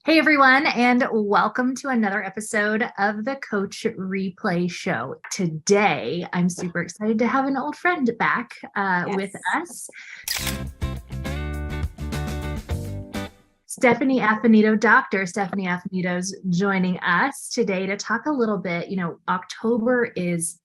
Hey everyone, and welcome to another episode of the Coach Replay Show. Today, I'm super excited to have an old friend back with us. Dr. Stephanie Affinito's joining us today to talk a little bit. October is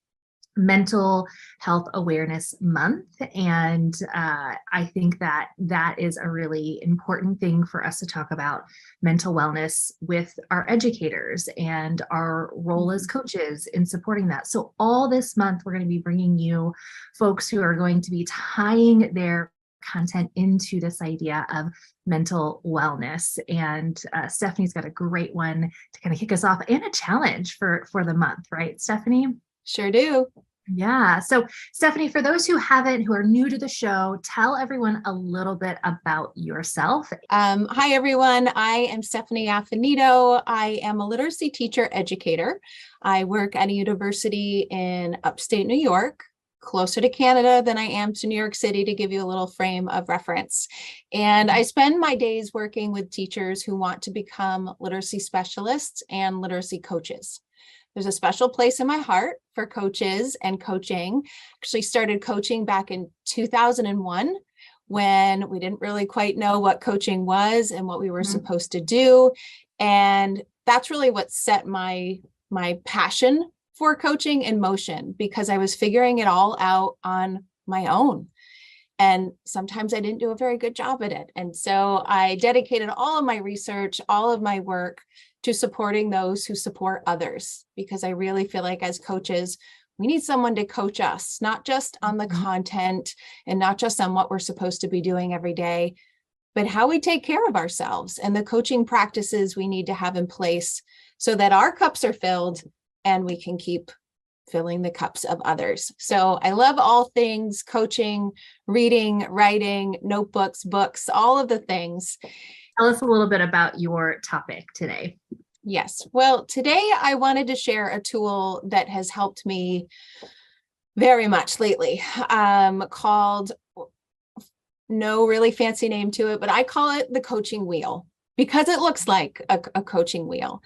Mental Health Awareness Month, and I think that is a really important thing for us to talk about mental wellness with our educators and our role as coaches in supporting that. So all this month, we're going to be bringing you folks who are going to be tying their content into this idea of mental wellness. And Stephanie's got a great one to kind of kick us off and a challenge for the month, right, Stephanie? Sure do. Yeah. So Stephanie, for those who are new to the show, tell everyone a little bit about yourself. Hi, everyone. I am Stephanie Affinito. I am a literacy teacher educator. I work at a university in upstate New York, closer to Canada than I am to New York City, to give you a little frame of reference. And I spend my days working with teachers who want to become literacy specialists and literacy coaches. There's a special place in my heart for coaches and coaching. Actually started coaching back in 2001 when we didn't really quite know what coaching was and what we were supposed to do. And that's really what set my passion for coaching in motion, because I was figuring it all out on my own. And sometimes I didn't do a very good job at it. And so I dedicated all of my research, all of my work to supporting those who support others, because I really feel like as coaches, we need someone to coach us, not just on the content and not just on what we're supposed to be doing every day, but how we take care of ourselves and the coaching practices we need to have in place so that our cups are filled and we can keep filling the cups of others. So I love all things coaching, reading, writing, notebooks, books, all of the things. Tell us a little bit about your topic today. Yes. Well, today I wanted to share a tool that has helped me very much lately, called, no really fancy name to it, but I call it the coaching wheel because it looks like a coaching wheel.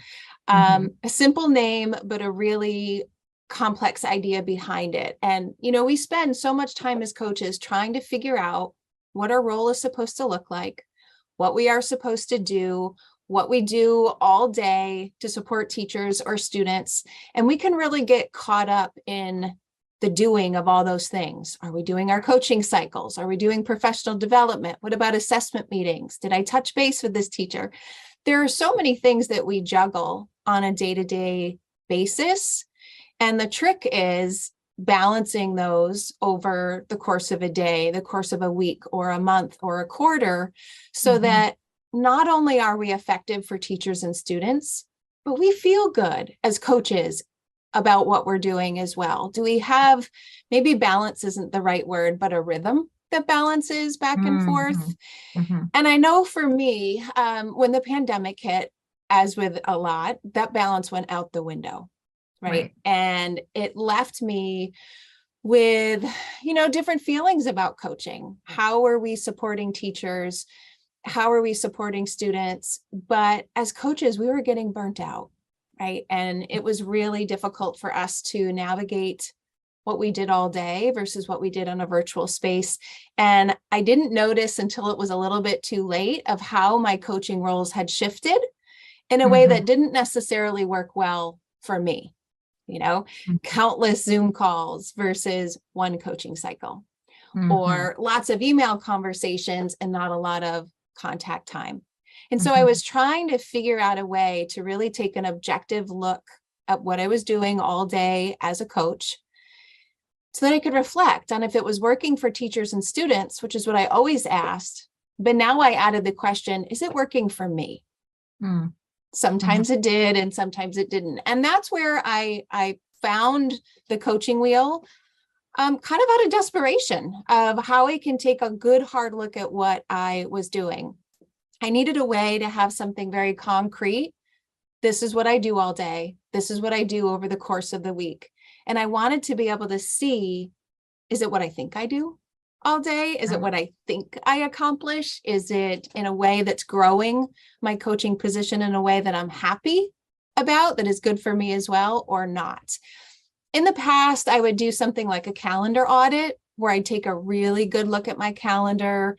A simple name, but a really complex idea behind it. And, we spend so much time as coaches trying to figure out what our role is supposed to look like, what we are supposed to do, what we do all day to support teachers or students. And we can really get caught up in the doing of all those things. Are we doing our coaching cycles? Are we doing professional development? What about assessment meetings? Did I touch base with this teacher? There are so many things that we juggle on a day-to-day basis. And the trick is balancing those over the course of a day, the course of a week or a month or a quarter, so that not only are we effective for teachers and students, but we feel good as coaches about what we're doing as well. Do we have, maybe balance isn't the right word, but a rhythm that balances back and forth? And I know for me, when the pandemic hit, as with a lot, that balance went out the window. Right. And it left me with, different feelings about coaching. How are we supporting teachers? How are we supporting students? But as coaches, we were getting burnt out. Right. And it was really difficult for us to navigate what we did all day versus what we did on a virtual space. And I didn't notice until it was a little bit too late of how my coaching roles had shifted in a way that didn't necessarily work well for me. Countless Zoom calls versus one coaching cycle, or lots of email conversations and not a lot of contact time. And so I was trying to figure out a way to really take an objective look at what I was doing all day as a coach, so that I could reflect on if it was working for teachers and students, which is what I always asked. But now I added the question, is it working for me? Sometimes it did, and sometimes it didn't. And that's where I found the coaching wheel, kind of out of desperation of how I can take a good hard look at what I was doing. I needed a way to have something very concrete. This is what I do all day. This is what I do over the course of the week. And I wanted to be able to see, is it what I think I do? all day? Is it what I think I accomplish? Is it in a way that's growing my coaching position in a way that I'm happy about, that is good for me as well, or not? In the past, I would do something like a calendar audit where I'd take a really good look at my calendar,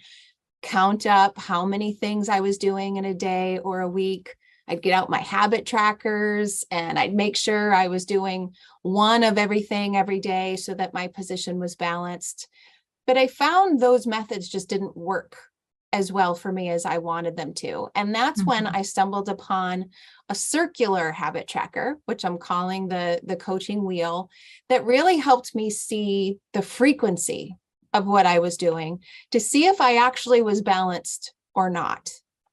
count up how many things I was doing in a day or a week. I'd get out my habit trackers and I'd make sure I was doing one of everything every day so that my position was balanced. But I found those methods just didn't work as well for me as I wanted them to. And that's when I stumbled upon a circular habit tracker, which I'm calling the coaching wheel, that really helped me see the frequency of what I was doing to see if I actually was balanced or not,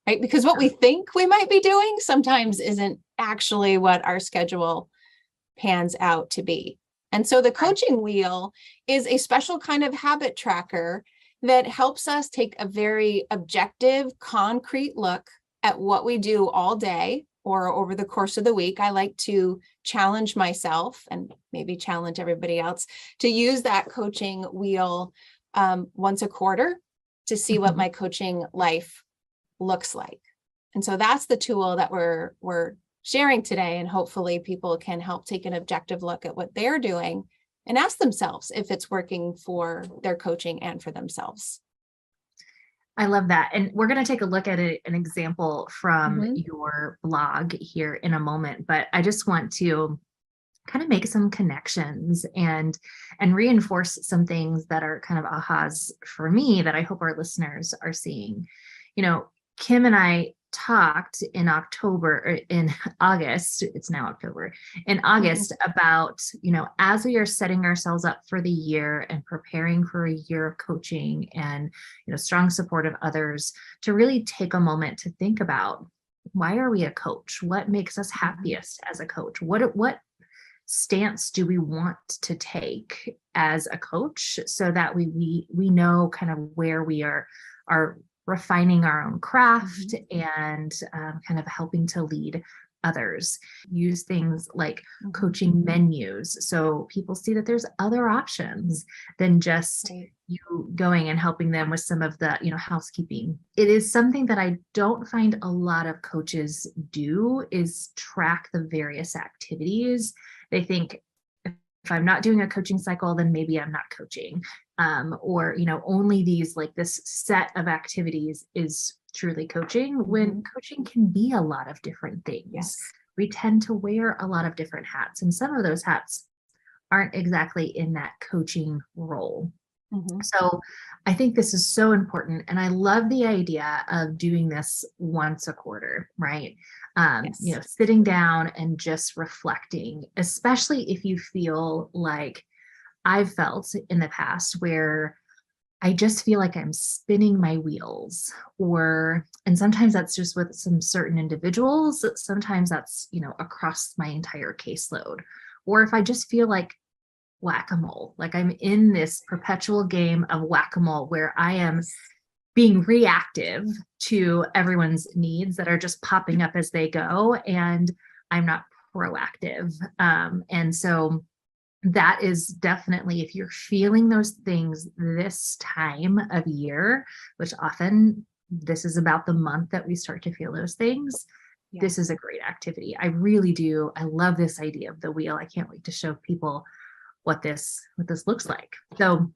right? Because what we think we might be doing sometimes isn't actually what our schedule pans out to be. And so the coaching wheel is a special kind of habit tracker that helps us take a very objective, concrete look at what we do all day or over the course of the week. I like to challenge myself and maybe challenge everybody else to use that coaching wheel once a quarter to see what my coaching life looks like. And so that's the tool that we're sharing today. And hopefully people can help take an objective look at what they're doing and ask themselves if it's working for their coaching and for themselves. I love that. And we're going to take a look at an example from your blog here in a moment, but I just want to kind of make some connections and reinforce some things that are kind of ahas for me that I hope our listeners are seeing. You know, Kim and I talked in August, it's now October, in August about, you know, as we are setting ourselves up for the year and preparing for a year of coaching and, you know, strong support of others, to really take a moment to think about, why are we a coach? What makes us happiest as a coach? What stance do we want to take as a coach so that we know kind of where we are refining our own craft and kind of helping to lead others. Use things like coaching menus so people see that there's other options than just you going and helping them with some of the, you know, housekeeping. It is something that I don't find a lot of coaches do, is track the various activities. They think, if I'm not doing a coaching cycle, then maybe I'm not coaching. Or, you know, only these, like this set of activities is truly coaching, when coaching can be a lot of different things. Yes. We tend to wear a lot of different hats, and some of those hats aren't exactly in that coaching role. So I think this is so important. And I love the idea of doing this once a quarter, right? You know, sitting down and just reflecting, especially if you feel like I've felt in the past where I just feel like I'm spinning my wheels, and sometimes that's just with some certain individuals. Sometimes that's, you know, across my entire caseload. Or if I just feel like whack-a-mole, like I'm in this perpetual game of whack-a-mole where I am being reactive to everyone's needs that are just popping up as they go, and I'm not proactive. And so that is definitely, if you're feeling those things this time of year, which often this is about the month that we start to feel those things, this is a great activity. I really do. I love this idea of the wheel. I can't wait to show people what this looks like. So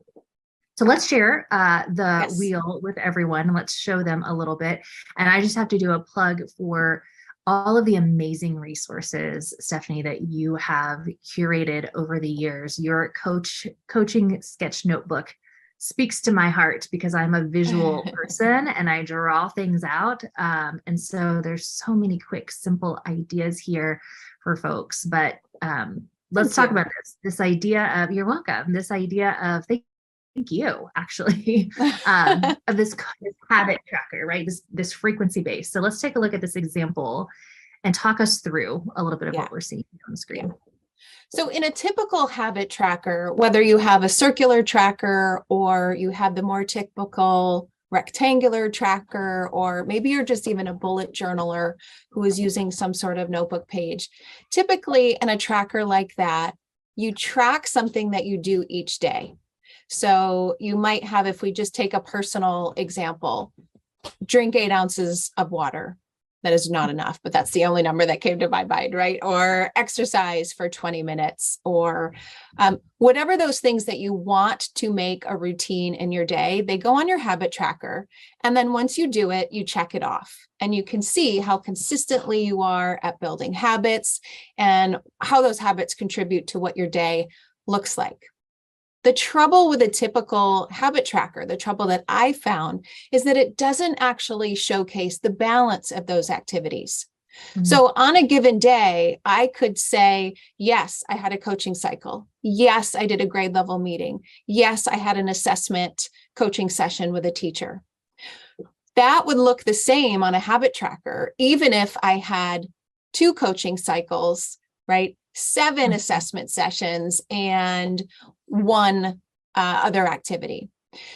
let's share the wheel with everyone. Let's show them a little bit. And I just have to do a plug for all of the amazing resources, Stephanie, that you have curated over the years. Your coaching sketch notebook speaks to my heart because I'm a visual person and I draw things out. And so there's so many quick, simple ideas here for folks. But let's talk about this idea of, you're welcome, this idea of, thank you, actually, of this habit tracker, right? This frequency base. So let's take a look at this example and talk us through a little bit of what we're seeing on the screen. So in a typical habit tracker, whether you have a circular tracker or you have the more typical rectangular tracker, or maybe you're just even a bullet journaler who is using some sort of notebook page, typically in a tracker like that, you track something that you do each day. So you might have, if we just take a personal example, drink 8 ounces of water. That is not enough, but that's the only number that came to my mind, right? Or exercise for 20 minutes, or whatever those things that you want to make a routine in your day, they go on your habit tracker. And then once you do it, you check it off and you can see how consistently you are at building habits and how those habits contribute to what your day looks like. The trouble with a typical habit tracker, the trouble that I found, is that it doesn't actually showcase the balance of those activities. Mm-hmm. So on a given day, I could say, yes, I had a coaching cycle. Yes, I did a grade level meeting. Yes, I had an assessment coaching session with a teacher. That would look the same on a habit tracker, even if I had 2 coaching cycles, right? 7 assessment sessions and 1 other activity.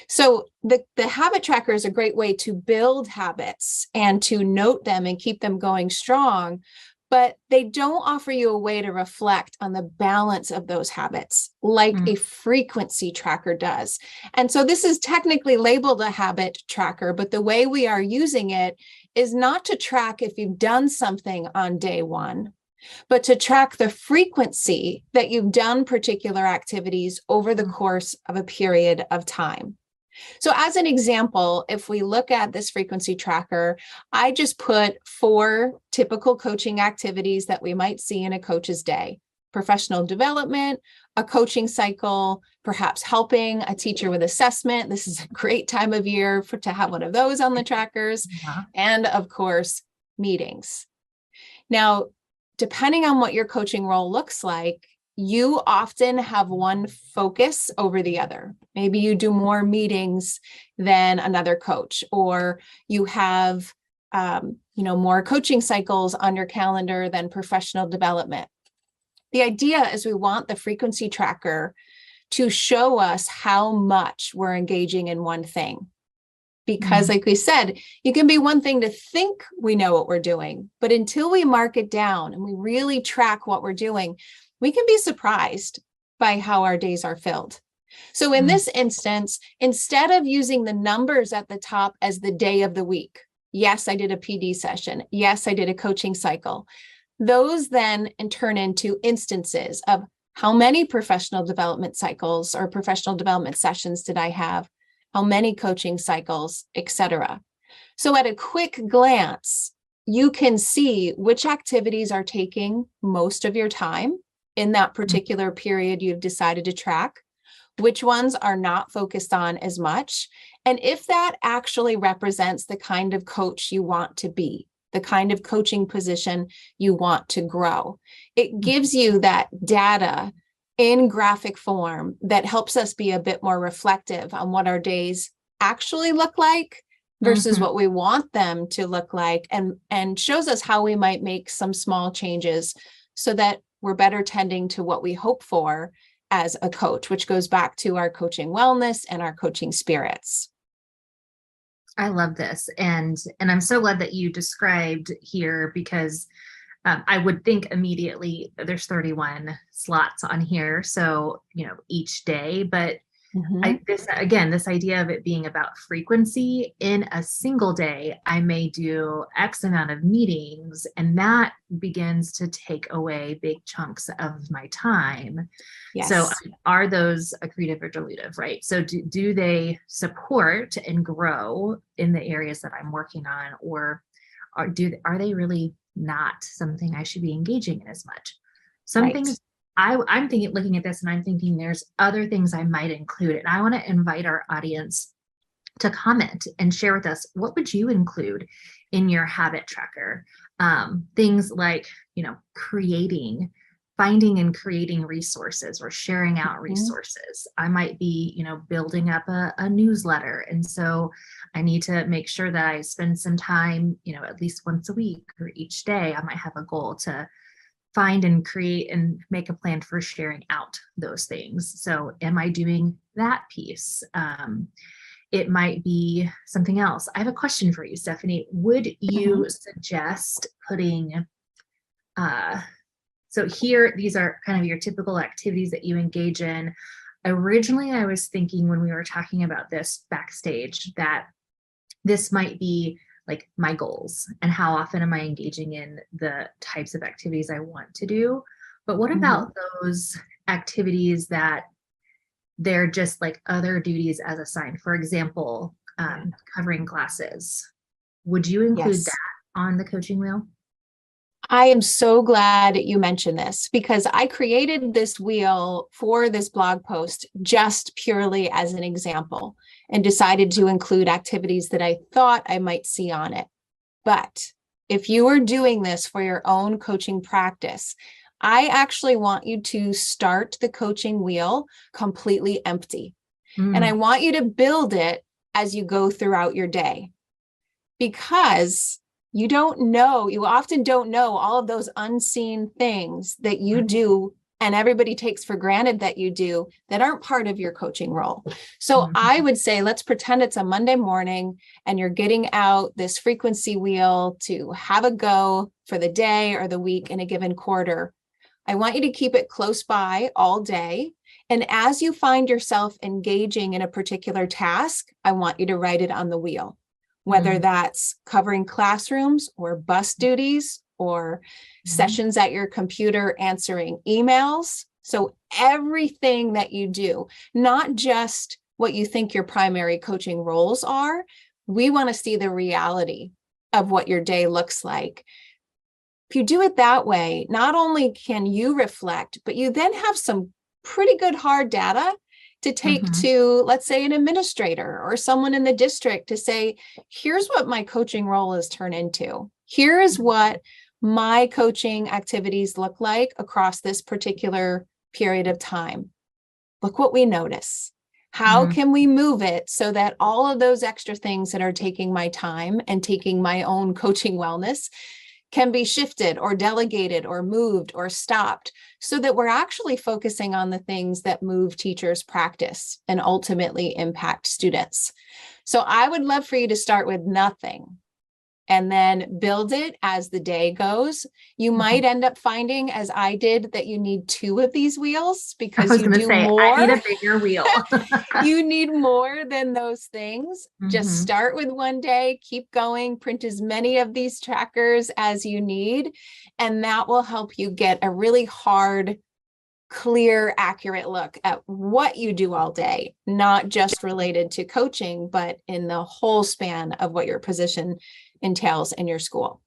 So the habit tracker is a great way to build habits and to note them and keep them going strong, but they don't offer you a way to reflect on the balance of those habits like a frequency tracker does. And so this is technically labeled a habit tracker, but the way we are using it is not to track if you've done something on day 1, but to track the frequency that you've done particular activities over the course of a period of time. So as an example, if we look at this frequency tracker, I just put 4 typical coaching activities that we might see in a coach's day: professional development, a coaching cycle, perhaps helping a teacher with assessment. This is a great time of year to have one of those on the trackers. And of course, meetings. Now, depending on what your coaching role looks like, you often have one focus over the other. Maybe you do more meetings than another coach, or you have, more coaching cycles on your calendar than professional development. The idea is we want the frequency tracker to show us how much we're engaging in one thing. Because like we said, it can be one thing to think we know what we're doing, but until we mark it down and we really track what we're doing, we can be surprised by how our days are filled. So in this instance, instead of using the numbers at the top as the day of the week, yes, I did a PD session. Yes, I did a coaching cycle. Those then turn into instances of how many professional development cycles or professional development sessions did I have? How many coaching cycles, etc. So at a quick glance, you can see which activities are taking most of your time in that particular period you've decided to track, which ones are not focused on as much, and if that actually represents the kind of coach you want to be, the kind of coaching position you want to grow. It gives you that data in graphic form that helps us be a bit more reflective on what our days actually look like versus what we want them to look like, and shows us how we might make some small changes so that we're better tending to what we hope for as a coach, which goes back to our coaching wellness and our coaching spirits. I love this. And I'm so glad that you described here, because I would think immediately there's 31 slots on here. So, each day, but this idea of it being about frequency in a single day, I may do X amount of meetings, and that begins to take away big chunks of my time. Yes. So are those accretive or dilutive, right? So do they support and grow in the areas that I'm working on, or are they really not something I should be engaging in as much? Some things I'm thinking, looking at this, and I'm thinking there's other things I might include. And I want to invite our audience to comment and share with us, what would you include in your habit tracker? Things like, finding and creating resources or sharing out resources. I might be, building up a newsletter. And so I need to make sure that I spend some time, at least once a week or each day. I might have a goal to find and create and make a plan for sharing out those things. So am I doing that piece? It might be something else. I have a question for you, Stephanie. Would you suggest putting, so here, these are kind of your typical activities that you engage in. Originally, I was thinking when we were talking about this backstage that this might be like my goals and how often am I engaging in the types of activities I want to do. But what about those activities that they're just like other duties as assigned? For example, covering classes. Would you include that Yes. on the coaching wheel? I am so glad you mentioned this because I created this wheel for this blog post just purely as an example and decided to include activities that I thought I might see on it. But if you are doing this for your own coaching practice, I actually want you to start the coaching wheel completely empty. And I want you to build it as you go throughout your day, because you often don't know all of those unseen things that you do and everybody takes for granted that you do that aren't part of your coaching role. So I would say, let's pretend it's a Monday morning and you're getting out this frequency wheel to have a go for the day or the week in a given quarter. I want you to keep it close by all day. And as you find yourself engaging in a particular task, I want you to write it on the wheel, whether that's covering classrooms or bus duties or sessions at your computer answering emails. So everything that you do, not just what you think your primary coaching roles are, we want to see the reality of what your day looks like. If you do it that way, not only can you reflect, but you then have some pretty good hard data to take to, let's say, an administrator or someone in the district to say, here's what my coaching role has turned into. Here's what my coaching activities look like across this particular period of time. Look what we notice. How can we move it so that all of those extra things that are taking my time and taking my own coaching wellness can be shifted or delegated or moved or stopped so that we're actually focusing on the things that move teachers' practice and ultimately impact students. So I would love for you to start with nothing and then build it as the day goes. You might end up finding, as I did, that you need 2 of these wheels because you do more. I need a bigger wheel. You need more than those things. Just start with one day, keep going, print as many of these trackers as you need, and that will help you get a really hard, clear, accurate look at what you do all day, not just related to coaching, but in the whole span of what your position entails in your school.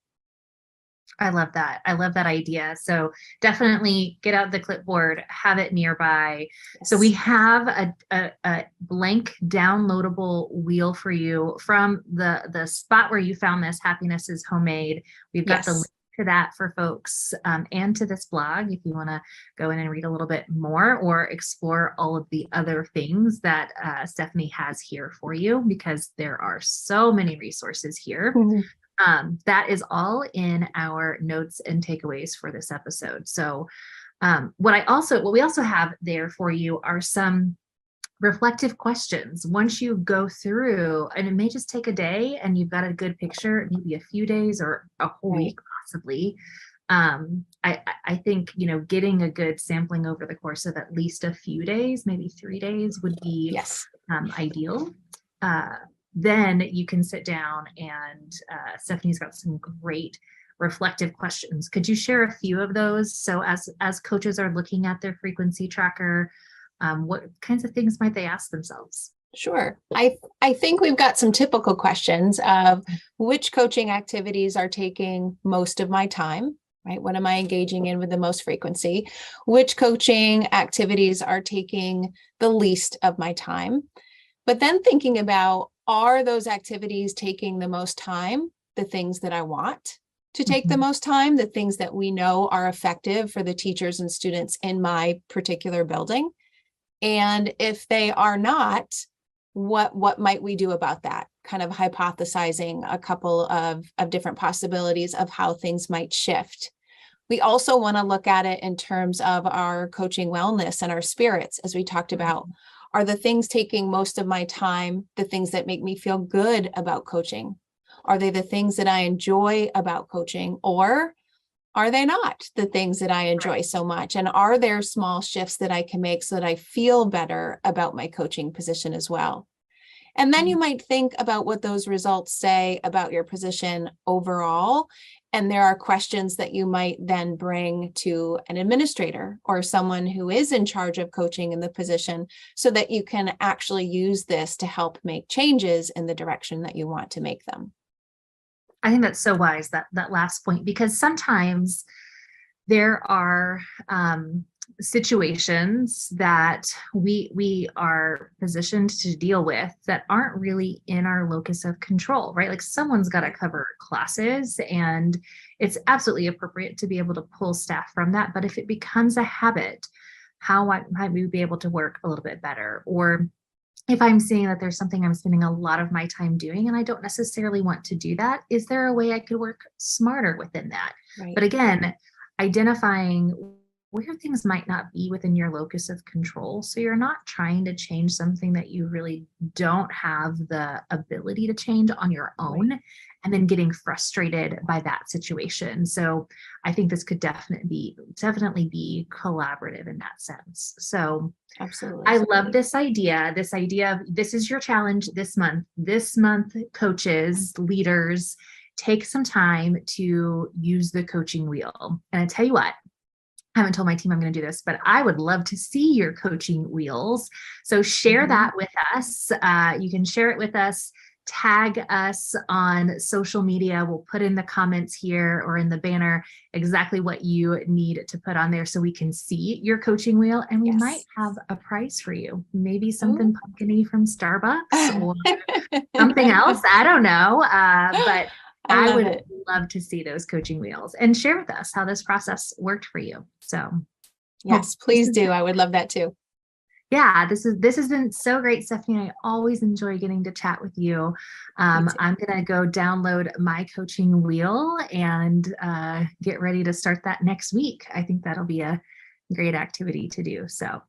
I love that. I love that idea. So definitely get out the clipboard, have it nearby. Yes. So we have a blank downloadable wheel for you from the spot where you found this, Happiness is Homemade. We've got the link to that for folks and to this blog if you want to go in and read a little bit more or explore all of the other things that Stephanie has here for you, because there are so many resources here. That is all in our notes and takeaways for this episode. So what we also have there for you are some reflective questions. Once you go through, and it may just take a day and you've got a good picture, maybe a few days or a whole week possibly. I think, getting a good sampling over the course of at least a few days, maybe 3 days would be ideal. Then you can sit down and Stephanie's got some great reflective questions. Could you share a few of those? So as coaches are looking at their frequency tracker, what kinds of things might they ask themselves? Sure. I think we've got some typical questions of which coaching activities are taking most of my time, right? What am I engaging in with the most frequency? Which coaching activities are taking the least of my time? But then thinking about, are those activities taking the most time, the things that I want to take the most time, the things that we know are effective for the teachers and students in my particular building? And if they are not, what might we do about that? Kind of hypothesizing a couple of different possibilities of how things might shift. We also want to look at it in terms of our coaching wellness and our spirits, as we talked about. Are the things taking most of my time the things that make me feel good about coaching? Are they the things that I enjoy about coaching? Or are they not the things that I enjoy so much? And are there small shifts that I can make so that I feel better about my coaching position as well? And then you might think about what those results say about your position overall. And there are questions that you might then bring to an administrator or someone who is in charge of coaching in the position so that you can actually use this to help make changes in the direction that you want to make them. I think that's so wise, that last point, because sometimes there are situations that we are positioned to deal with that aren't really in our locus of control, right? Like someone's got to cover classes, and it's absolutely appropriate to be able to pull staff from that. But if it becomes a habit, how might we be able to work a little bit better? Or if I'm seeing that there's something I'm spending a lot of my time doing and I don't necessarily want to do that, is there a way I could work smarter within that? Right. But again, identifying where things might not be within your locus of control. So you're not trying to change something that you really don't have the ability to change on your own, Right. and then getting frustrated by that situation. So I think this could definitely be collaborative in that sense. So Absolutely. I love this idea of this is your challenge this month. This month, coaches, leaders, take some time to use the coaching wheel. And I tell you what, I haven't told my team I'm going to do this, but I would love to see your coaching wheels. So share that with us. You can share it with us. Tag us on social media. We'll put in the comments here or in the banner exactly what you need to put on there so we can see your coaching wheel, and we might have a prize for you. Maybe something pumpkin-y from Starbucks or something else. I don't know. But I would love to see those coaching wheels, and share with us how this process worked for you. So yes, please do. I would love that too. Yeah, this has been so great, Stephanie. I always enjoy getting to chat with you. I'm going to go download my coaching wheel and get ready to start that next week. I think that'll be a great activity to do. So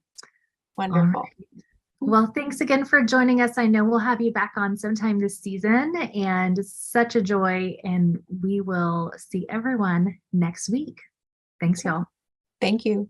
wonderful. Right. Well, thanks again for joining us. I know we'll have you back on sometime this season, and such a joy. And we will see everyone next week. Thanks, y'all. Thank you.